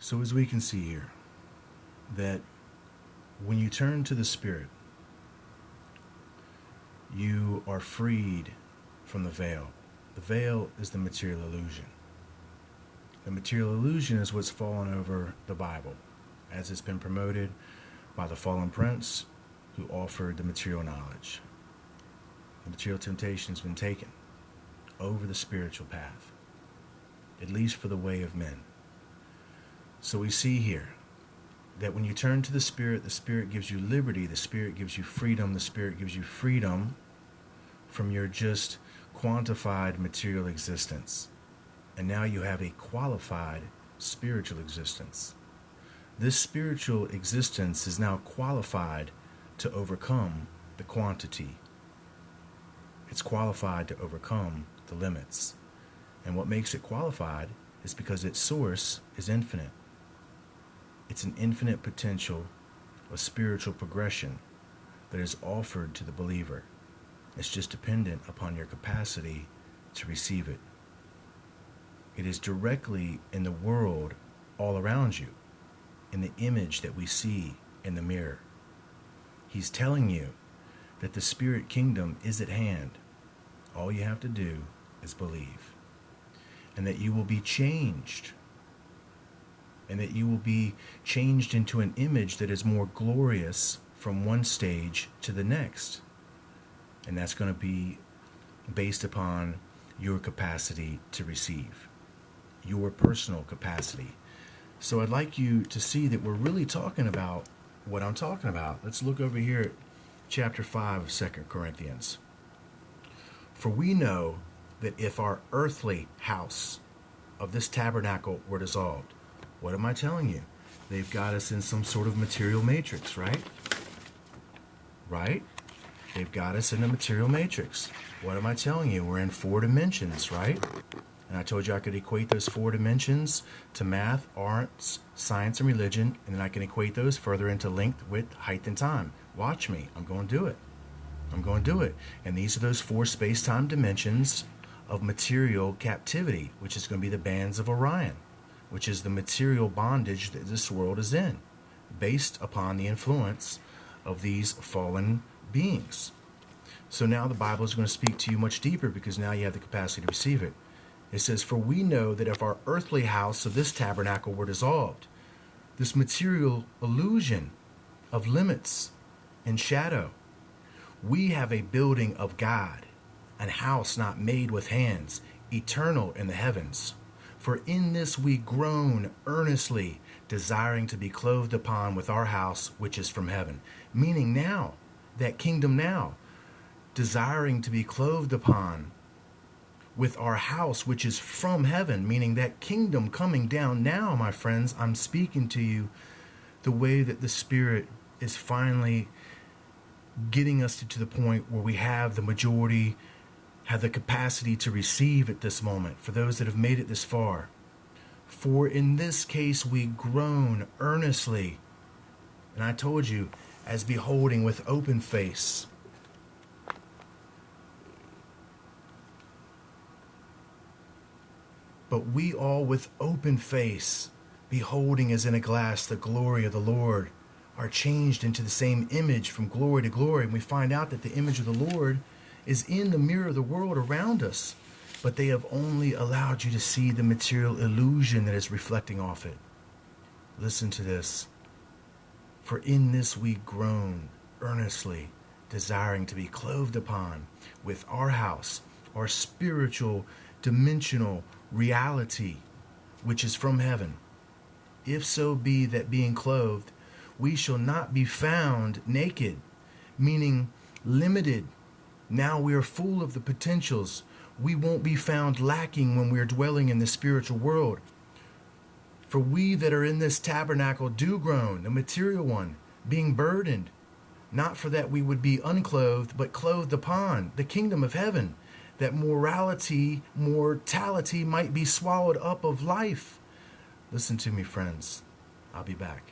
So as we can see here, that when you turn to the Spirit, you are freed from the veil. The veil is the material illusion. The material illusion is what's fallen over the Bible, as it's been promoted by the fallen prince who offered the material knowledge. The material temptation has been taken over the spiritual path, at least for the way of men. So we see here that when you turn to the Spirit gives you liberty, the Spirit gives you freedom, the Spirit gives you freedom from your just quantified material existence. And now you have a qualified spiritual existence. This spiritual existence is now qualified to overcome the quantity. It's qualified to overcome the limits. And what makes it qualified is because its source is infinite. It's an infinite potential of spiritual progression that is offered to the believer. It's just dependent upon your capacity to receive it. It is directly in the world all around you, in the image that we see in the mirror. He's telling you that the spirit kingdom is at hand. All you have to do is believe. And that you will be changed. And that you will be changed into an image that is more glorious from one stage to the next. And that's going to be based upon your capacity to receive. Your personal capacity. So I'd like you to see that we're really talking about what I'm talking about. Let's look over here at chapter 5 of 2 Corinthians. For we know that if our earthly house of this tabernacle were dissolved, what am I telling you? They've got us in some sort of material matrix, right? Right? They've got us in a material matrix. What am I telling you? We're in 4 dimensions, right? And I told you I could equate those 4 dimensions to math, arts, science, and religion, and then I can equate those further into length, width, height, and time. Watch me. I'm going to do it. I'm going to do it. And these are those 4 space-time dimensions of material captivity, which is going to be the bands of Orion, which is the material bondage that this world is in, based upon the influence of these fallen beings. So now the Bible is going to speak to you much deeper because now you have the capacity to receive it. It says, for we know that if our earthly house of this tabernacle were dissolved, this material illusion of limits and shadow, we have a building of God, an house not made with hands, eternal in the heavens. For in this we groan earnestly, desiring to be clothed upon with our house which is from heaven. Meaning now, that kingdom now, desiring to be clothed upon with our house which is from heaven, meaning that kingdom coming down now, my friends. I'm speaking to you the way that the Spirit is finally getting us to the point where we have the majority, have the capacity to receive at this moment, for those that have made it this far. For in this case we groan earnestly, and I told you, as beholding with open face. But we all with open face, beholding as in a glass the glory of the Lord, are changed into the same image from glory to glory. And we find out that the image of the Lord is in the mirror of the world around us. But they have only allowed you to see the material illusion that is reflecting off it. Listen to this. For in this we groan earnestly, desiring to be clothed upon with our house, our spiritual, dimensional reality, which is from heaven. If so be that being clothed, we shall not be found naked, meaning limited. Now we are full of the potentials. We won't be found lacking when we are dwelling in the spiritual world. For we that are in this tabernacle do groan, the material one, being burdened, not for that we would be unclothed, but clothed upon the kingdom of heaven, that mortality might be swallowed up of life. Listen to me, friends. I'll be back.